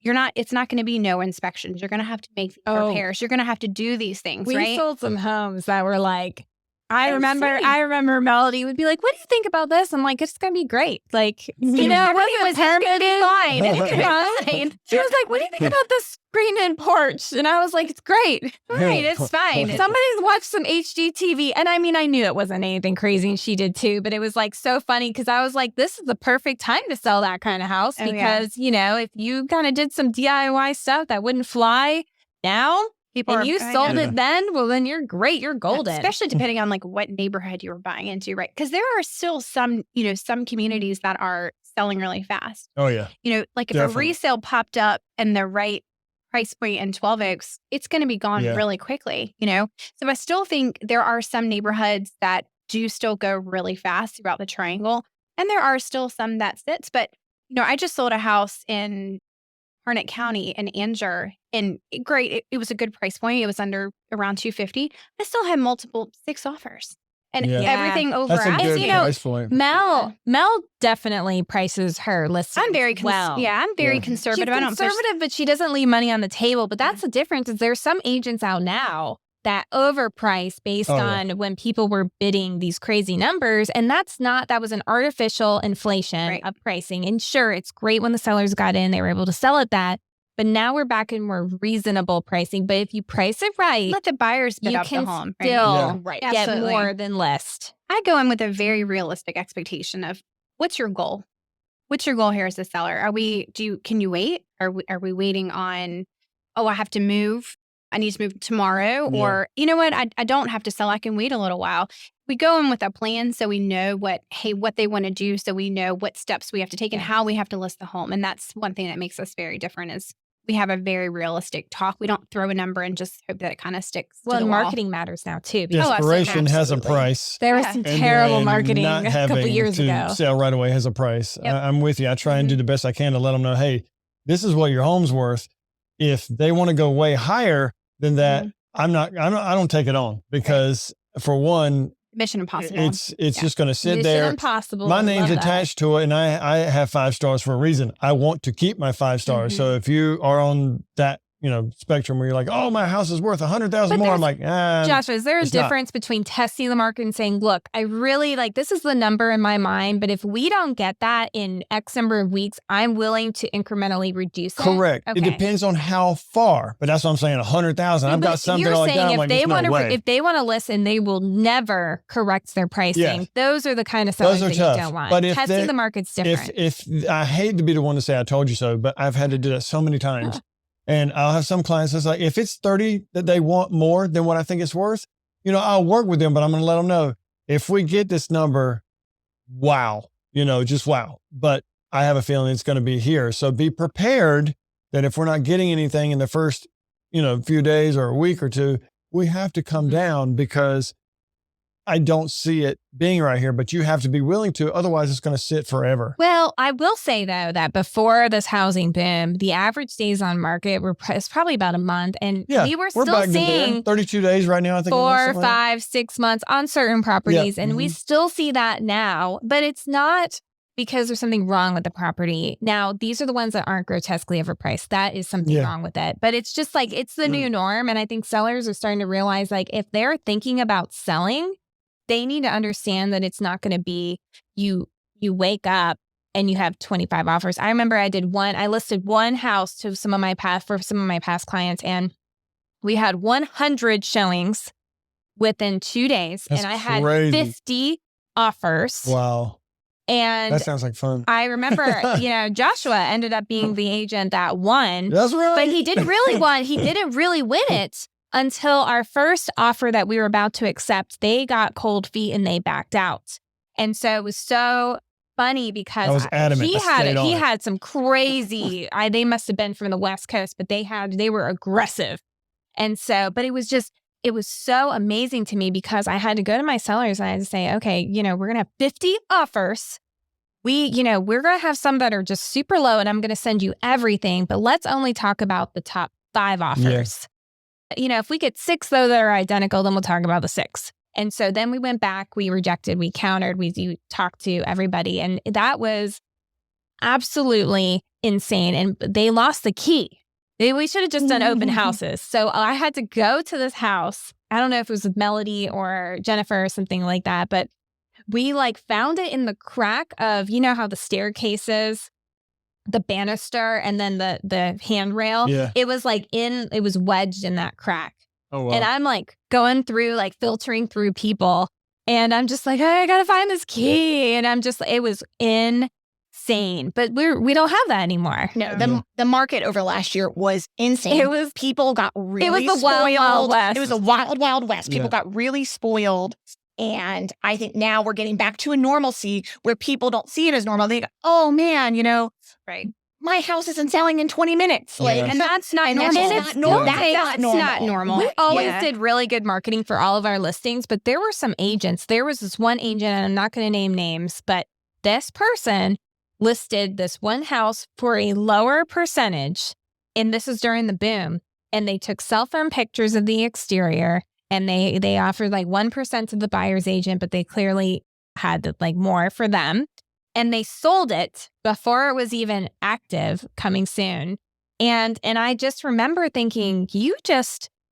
it's not going to be no inspections. You're going to have to make repairs. You're going to have to do these things, right? We sold some homes that were like, I remember Melody would be like, what do you think about this? I'm like, it's going to be great. Like, it was going to be fine. She was like, what do you think about this screen-in porch? And I was like, it's great. Right, it's fine. Somebody's watched some HGTV. And I mean, I knew it wasn't anything crazy and she did too, but it was like so funny because I was like, this is the perfect time to sell that kind of house because, if you kind of did some DIY stuff that wouldn't fly now, you sold it then, well, then you're great. You're golden. Especially depending on like what neighborhood you were buying into, right? Because there are still some communities that are selling really fast. Oh, yeah. Like if a resale popped up and the right price point in 12 Oaks, it's going to be gone really quickly, So I still think there are some neighborhoods that do still go really fast throughout the triangle. And there are still some that sits. But, I just sold a house in Harnett County in Anger, and great. It was a good price point. It was around $250. I still had 6 offers. and everything over That's a good asking. price point. Mel definitely prices her listings. I'm very I'm very She's conservative. conservative, but she doesn't leave money on the table. But that's the difference. Is there's some agents out now that overprice based on when people were bidding these crazy numbers. And that was an artificial inflation of pricing. And sure, it's great when the sellers got in, they were able to sell at that. But now we're back in more reasonable pricing. But if you price it right, let the buyers bid you up can the home. still get Absolutely. more than list. I go in with a very realistic expectation of what's your goal? What's your goal here as a seller? Can you wait? Are we waiting on, I have to move. I need to move tomorrow. Yeah. Or, you know what? I don't have to sell. I can wait a little while. We go in with a plan so we know what they want to do. So we know what steps we have to take and how we have to list the home. And that's one thing that makes us very different is we have a very realistic talk. We don't throw a number and just hope that it kind of sticks to the wall. Marketing matters now too. Desperation has a price. There was some terrible marketing not a couple years ago. Sell right away has a price. Yep. I'm with you. I try and do the best I can to let them know, hey, this is what your home's worth. If they want to go way higher than that, I don't take it on because for one, Mission Impossible. It's just going to sit there. Mission Impossible. My name's attached to it, and I have 5 stars for a reason. I want to keep my 5 stars. So if you are on that spectrum where you're like, oh, my house is worth $100,000 more, I'm like, Joshua, is there a difference between testing the market and saying, look, I really this is the number in my mind, but if we don't get that in X number of weeks, I'm willing to incrementally reduce it? Correct. Okay. It depends on how far, but that's what I'm saying, 100,000. I've got something like that. If they want to listen, they will never correct their pricing. Yes. Those are the kind of sellers that you don't want. But testing the market's different. If I hate to be the one to say I told you so, but I've had to do that so many times. And I'll have some clients that's like, if it's 30 that they want more than what I think it's worth, I'll work with them, but I'm going to let them know if we get this number, wow, just wow. But I have a feeling it's going to be here. So be prepared that if we're not getting anything in the first, few days or a week or two, we have to come down because I don't see it being right here, but you have to be willing to, otherwise it's going to sit forever. Well, I will say though, that before this housing boom, the average days on market is probably about a month. And we were still seeing 32 days right now, I think. 4, 5, 6 months on certain properties. And we still see that now, but it's not because there's something wrong with the property. Now, these are the ones that aren't grotesquely overpriced. That is something wrong with it. But it's just it's the new norm. And I think sellers are starting to realize if they're thinking about selling, they need to understand that it's not going to be you wake up and you have 25 offers. I remember I listed one house for some of my past clients, and we had 100 showings within 2 days. That's and I had crazy. 50 offers. Wow. And that sounds like fun. I remember, Joshua ended up being the agent that won. That's right. But he didn't really win it. Until our first offer that we were about to accept, they got cold feet and they backed out. And so it was so funny because I was adamant. he had some crazy, they must have been from the West Coast, but they were aggressive. And so, but it was so amazing to me because I had to go to my sellers and I had to say, okay, we're going to have 50 offers. We're going to have some that are just super low and I'm going to send you everything, but let's only talk about the top 5 offers. If we get 6, though, that are identical, then we'll talk about the 6. And so then we went back, we rejected, we countered, we talked to everybody. And that was absolutely insane. And they lost the key. We should have just done open houses. So I had to go to this house. I don't know if it was with Melody or Jennifer or something like that, but we found it in the crack of, how the staircases, the banister and then the handrail. Yeah. It was it was wedged in that crack. Oh, wow. And I'm going through, filtering through people. And I'm just hey, I got to find this key. And it was insane. But we don't have that anymore. No, the market over last year was insane. People got really spoiled. It was the wild, wild west. It was a wild, wild west. People got really spoiled. And I think now we're getting back to a normalcy where people don't see it as normal. They go, oh man, right. My house isn't selling in 20 minutes. And that's not normal. That's not normal. We always did really good marketing for all of our listings, but there were some agents. There was this one agent, and I'm not going to name names, but this person listed this one house for a lower percentage. And this is during the boom. And they took cell phone pictures of the exterior. and they offered like 1% to the buyer's agent, but they clearly had like more for them. And they sold it before it was even active, coming soon. And I just remember thinking, you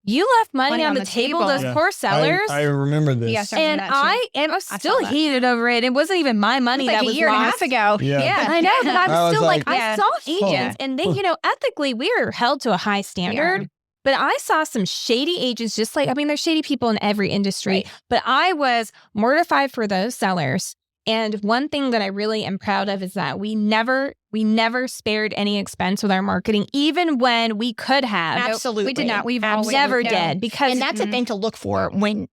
left money on the table, those poor sellers. I remember this. Yes, and I still heated over it. It wasn't even my money that was a year and a half ago. Yeah, I know, but I'm still like, I saw agents, Yeah. and they, ethically, we are held to a high standard. But I saw some shady agents, just like, there's shady people in every industry. Right. But I was mortified for those sellers. And one thing that I really am proud of is that we never spared any expense with our marketing, even when we could have. Absolutely. We did not. We've never did. Because, and that's a thing to look for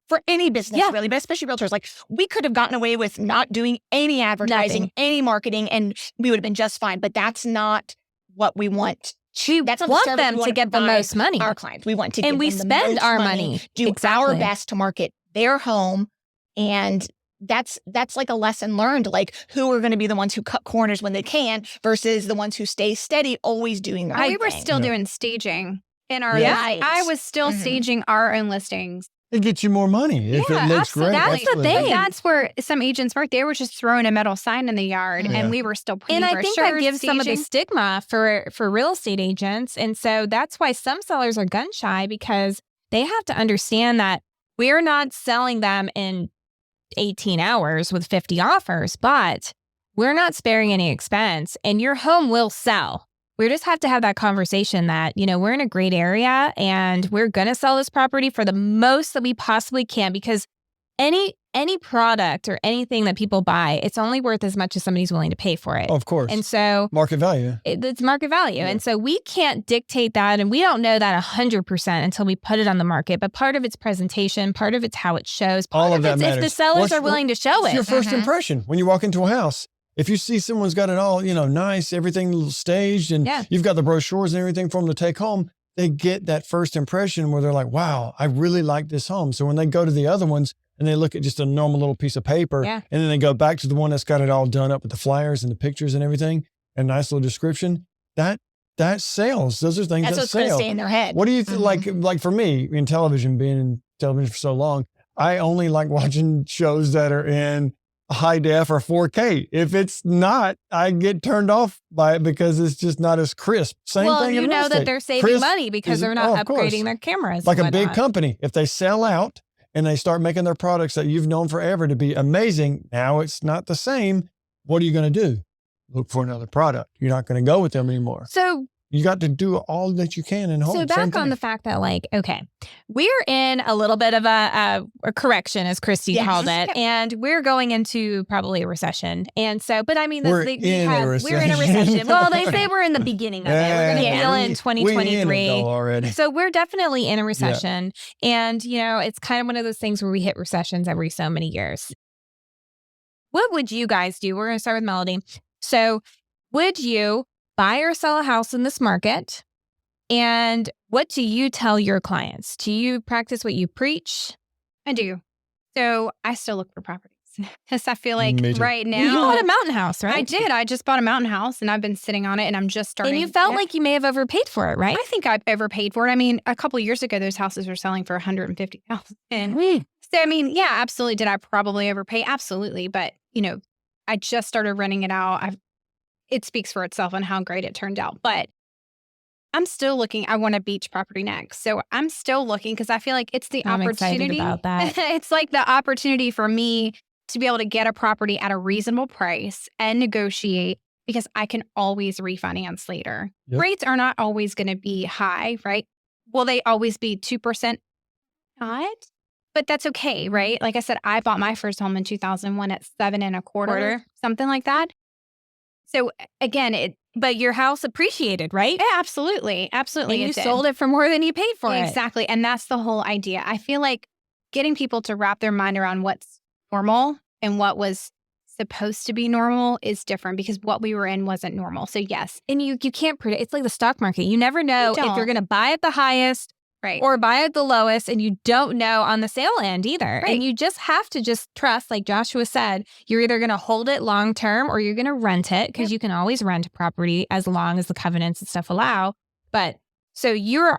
for any business, really, but especially realtors. Like, we could have gotten away with not doing any advertising, any marketing, and we would have been just fine. But that's not what we want. That's not want them to get the most money. Our clients, we want to, and we spend our money, do our best to market their home, and that's like a lesson learned. Like, who are going to be the ones who cut corners when they can versus the ones who stay steady, always doing the right We were thing. still doing staging in our. Right. I was still staging our own listings. It gets you more money if it looks great. That's the thing. That's where some agents work. They were just throwing a metal sign in the yard, and we were still putting And I think that gives some of the stigma for real estate agents. And so that's why some sellers are gun shy, because they have to understand that we're not selling them in 18 hours with 50 offers, but we're not sparing any expense, and your home will sell. We just have to have that conversation that, we're in a great area and we're going to sell this property for the most that we possibly can, because any product or anything that people buy, it's only worth as much as somebody's willing to pay for it. Of course. And so market value. It's market value. Yeah. And so we can't dictate that. And we don't know that 100% until we put it on the market. But part of it's presentation, part of it's how it shows. All of that matters. If the sellers are willing to show it. Your first impression when you walk into a house. If you see someone's got it all, nice, everything staged, and you've got the brochures and everything for them to take home, they get that first impression where they're like, wow, I really like this home. So when they go to the other ones and they look at just a normal little piece of paper, and then they go back to the one that's got it all done up with the flyers and the pictures and everything, and a nice little description, that sells. Those are things that sell. That's what's going to stay in their head. What do you like for me, in television, being in television for so long, I only like watching shows that are in high def or 4K. If it's not, I get turned off by it because it's just not as crisp. Same thing in real estate. That they're saving money because they're not upgrading their cameras. Like a big company, if they sell out and they start making their products that you've known forever to be amazing, now it's not the same. What are you going to do? Look for another product. You're not going to go with them anymore. So you got to do all that you can in home. So back on the fact that, we're in a little bit of a correction, as Christy called it, and we're going into probably a recession. And so, but we're in a recession. Well, they say we're in the beginning of it. We're going to feel it in 2023. We're in it already. So we're definitely in a recession. Yeah. And, it's kind of one of those things where we hit recessions every so many years. What would you guys do? We're going to start with Melody. So would you buy or sell a house in this market? And what do you tell your clients? Do you practice what you preach? I do. So I still look for properties because I feel like right now. You bought a mountain house, right? I did. I just bought a mountain house and I've been sitting on it and I'm just starting. And you felt like you may have overpaid for it, right? I think I've overpaid for it. I mean, a couple of years ago, those houses were selling for $150,000. So, I mean, yeah, absolutely. Did I probably overpay? Absolutely. But, I just started renting it out. It speaks for itself on how great it turned out. But I'm still looking. I want a beach property next. So I'm still looking because I feel like it's the opportunity. I'm excited about that. It's like the opportunity for me to be able to get a property at a reasonable price and negotiate, because I can always refinance later. Yep. Rates are not always going to be high, right? Will they always be 2%? Not. But that's okay, right? Like I said, I bought my first home in 2001 at 7.25%, something like that. So again, but your house appreciated, right? Yeah, absolutely. Absolutely. And you sold it for more than you paid for it. Exactly. And that's the whole idea. I feel like getting people to wrap their mind around what's normal and what was supposed to be normal is different, because what we were in wasn't normal. So yes. And you can't predict. It's like the stock market. You never know if you're going to buy at the highest or buy at the lowest, and you don't know on the sale end either. Right. And you just have to trust, like Joshua said, you're either going to hold it long term or you're going to rent it, because you can always rent a property as long as the covenants and stuff allow. But So you're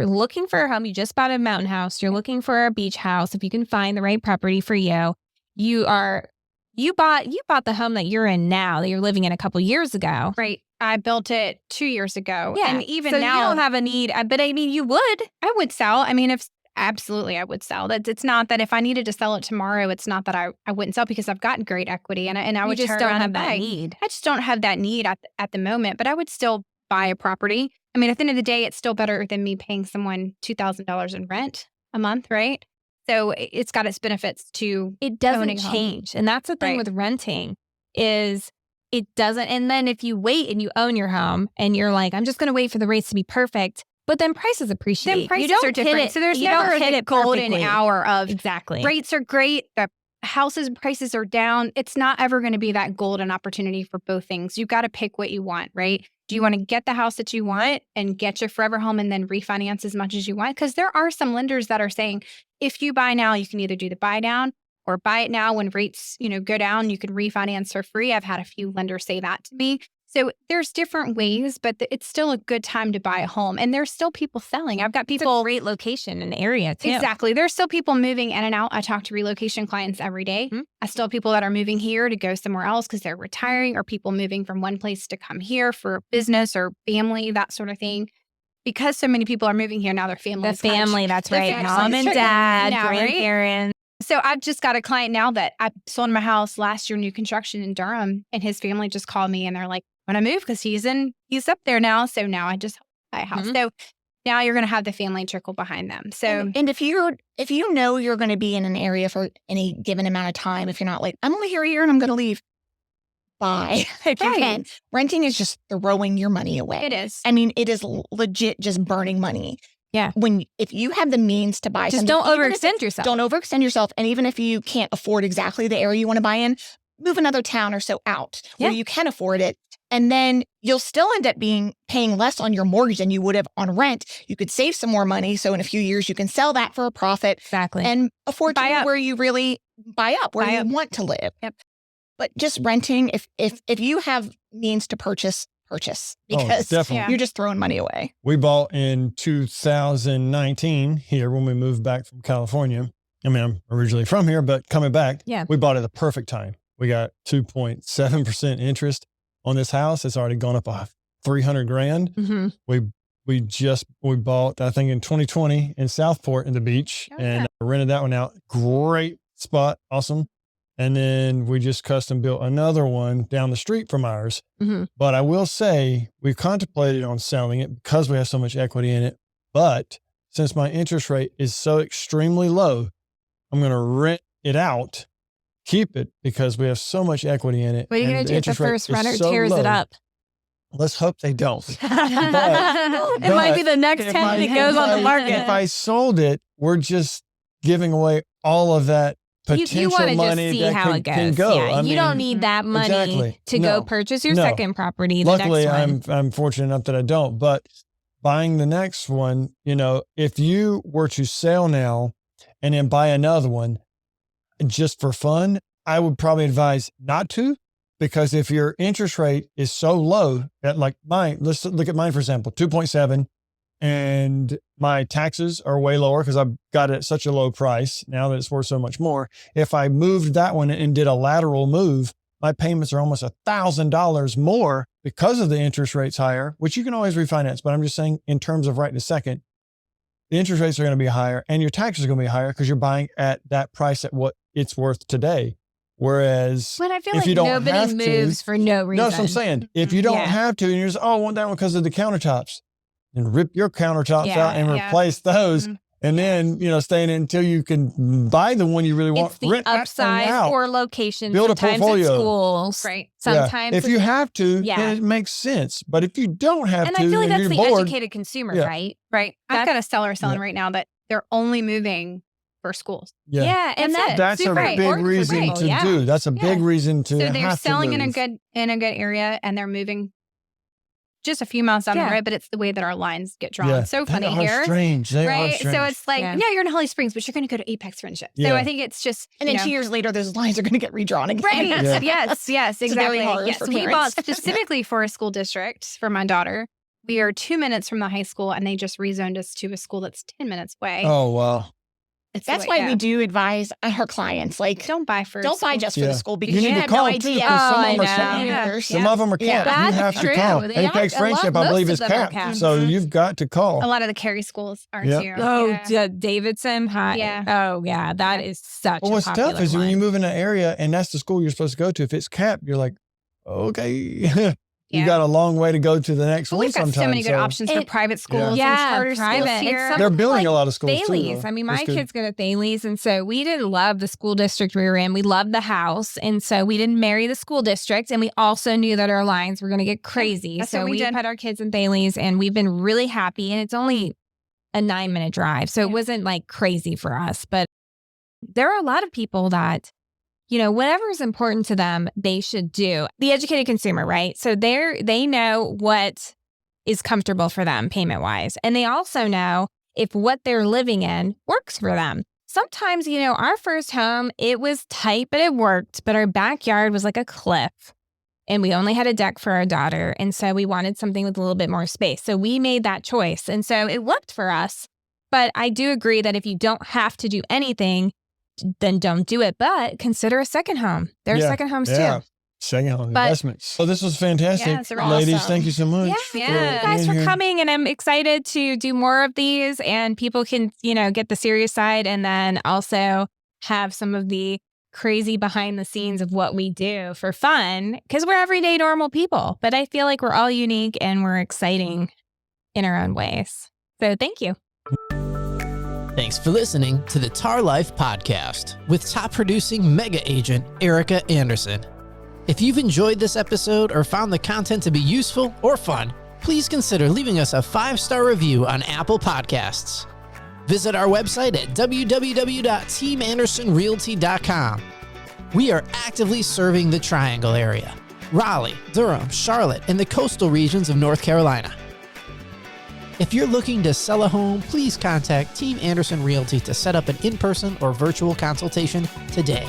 looking for a home. You just bought a mountain house. You're looking for a beach house. If you can find the right property for you, you bought the home that you're in now, that you're living in a couple years ago. Right. I built it 2 years ago. Yeah. And even so now, you don't have a need, but I mean, you would. I would sell. I mean, absolutely, I would sell. It's not that if I needed to sell it tomorrow, it's not that I wouldn't sell, because I've got great equity and I would just turn don't around have and that buy. need. I just don't have that need at the moment, but I would still buy a property. I mean, at the end of the day, it's still better than me paying someone $2,000 in rent a month, right? So it's got its benefits to it doesn't owning a home. change. And that's the thing with renting is it doesn't. And then if you wait and you own your home and you're like, I'm just going to wait for the rates to be perfect, but then prices appreciate. Then prices you don't are different. hit it, So there's you never don't hit a it golden perfectly. hour of exactly. Rates are great. The houses prices are down. It's not ever going to be that golden opportunity for both things. You got to pick what you want, right? Do you want to get the house that you want and get your forever home and then refinance as much as you want? Because there are some lenders that are saying, if you buy now, you can either do the buy down or buy it now when rates, go down, you can refinance for free. I've had a few lenders say that to me. So there's different ways, but it's still a good time to buy a home. And there's still people selling. I've got people. It's a great location and area too. Exactly. There's still people moving in and out. I talk to relocation clients every day. Mm-hmm. I still have people that are moving here to go somewhere else because they're retiring, or people moving from one place to come here for business or family, that sort of thing. Because so many people are moving here now, their family. The family, that's right. Mom and dad, grandparents. Right? So I've just got a client now that I sold my house last year, new construction in Durham, and his family just called me and they're like, when I move, because he's up there now. So now I just buy a house. Mm-hmm. So now you're going to have the family trickle behind them. So, and if you know you're going to be in an area for any given amount of time, if you're not like, I'm only here a year and I'm going to leave, buy if you can. Renting is just throwing your money away. It is. I mean, it is legit just burning money. Yeah. If you have the means to buy just something, don't overextend yourself. Don't overextend yourself. And even if you can't afford exactly the area you want to buy in, move another town or so out where you can afford it. And then you'll still end up paying less on your mortgage than you would have on rent. You could save some more money. So in a few years, you can sell that for a profit. Exactly. And afford to live where you really buy up, where you want to live. Yep. But just renting, if you have means to purchase, because you're just throwing money away. We bought in 2019 here when we moved back from California. I mean, I'm originally from here, but coming back, we bought at the perfect time. We got 2.7% interest on this house. It's already gone up $300,000. Mm-hmm. We bought, I think in 2020 in Southport in the beach, and rented that one out. Great spot. Awesome. And then we just custom built another one down the street from ours. Mm-hmm. But I will say we've contemplated on selling it because we have so much equity in it. But since my interest rate is so extremely low, I'm going to rent it out, keep it, because we have so much equity in it. What are you going to do if the first renter tears it up? Let's hope they don't. It might be the next tenant that goes on the market. If I sold it, we're just giving away all of that potential you want to money just see that how it can goes. go. Yeah, I mean, you don't need that money to go purchase your second property. Luckily, the next one. I'm fortunate enough that I don't. But buying the next one, if you were to sell now and then buy another one just for fun, I would probably advise not to, because if your interest rate is so low that, like mine, let's look at mine, for example, 2.7, and my taxes are way lower because I've got it at such a low price now that it's worth so much more. If I moved that one and did a lateral move, my payments are almost $1,000 more because of the interest rates higher, which you can always refinance. But I'm just saying, in terms of right this second, the interest rates are going to be higher and your taxes are going to be higher because you're buying at that price at what it's worth today. Whereas I feel if like you don't nobody have moves for no reason. No, that's what I'm saying. If you don't have to, and you're just, I want that one because of the countertops, then rip your countertops out and replace those. Mm-hmm. And then, stay in it until you can buy the one you really want. It's the upsize or location. Build sometimes a portfolio. It's schools. Right. Sometimes if you have to, then it makes sense. But if you don't have and to, I feel like that's the bored, educated consumer, right? Right. I've got a seller selling right now that they're only moving for schools. Yeah. And that's a big reason to do. That's a big reason to. So they're selling in a good area and they're moving just a few miles down the road, but it's the way that our lines get drawn. Yeah. So funny They here. Are strange. They are strange. So it's like, you're in Holly Springs, but you're going to go to Apex Friendship. So I think it's just, and then 2 years later, those lines are going to get redrawn again. Right. Yes, exactly. Very hard yes. for We parents. bought specifically for a school district for my daughter. We are 2 minutes from the high school, and they just rezoned us to a school that's 10 minutes away. Oh, wow. That's why we do advise our clients, like, don't buy just for the school, because you you need have to call no too, idea. some of them are capped. Some of them are capped. You have to call. And it takes friendship, I believe, is capped. So you've got to call. A lot of the Cary schools are too. Oh, Davidson High. Yeah. Oh, yeah. That is such a popular what's tough is when you move in an area and that's the school you're supposed to go to. If it's capped, you're like, okay. You got a long way to go to the next one. We've got so many good options for private schools and charter schools here. They're building a lot of schools Thales. too. I mean, my kids go to Thales, and so we didn't love the school district we were in. We loved the house, and so we didn't marry the school district, and we also knew that our lines were going to get crazy. So we put our kids in Thales, and we've been really happy, and it's only a 9-minute drive, so it wasn't like crazy for us. But there are a lot of people that, you know, whatever is important to them, they should do. The educated consumer, right? So they know what is comfortable for them payment wise. And they also know if what they're living in works for them. Sometimes, you know, our first home, it was tight, but it worked. But our backyard was like a cliff. And we only had a deck for our daughter. And so we wanted something with a little bit more space. So we made that choice. And so it worked for us. But I do agree that if you don't have to do anything, then don't do it. But consider a second home. There are second homes too. Second home investments. So this was fantastic. Ladies, awesome. Thank you so much. Yeah. Guys for coming. And I'm excited to do more of these, and people can, you know, get the serious side and then also have some of the crazy behind the scenes of what we do for fun, because we're everyday normal people. But I feel like we're all unique and we're exciting in our own ways. So thank you. Thanks for listening to the T.A.R Life podcast with top producing mega agent Erica Anderson. If you've enjoyed this episode or found the content to be useful or fun, please consider leaving us a 5-star review on Apple Podcasts. Visit our website at www.teamandersonrealty.com. We are actively serving the Triangle area, Raleigh, Durham, Charlotte, and the coastal regions of North Carolina. If you're looking to sell a home, please contact Team Anderson Realty to set up an in-person or virtual consultation today.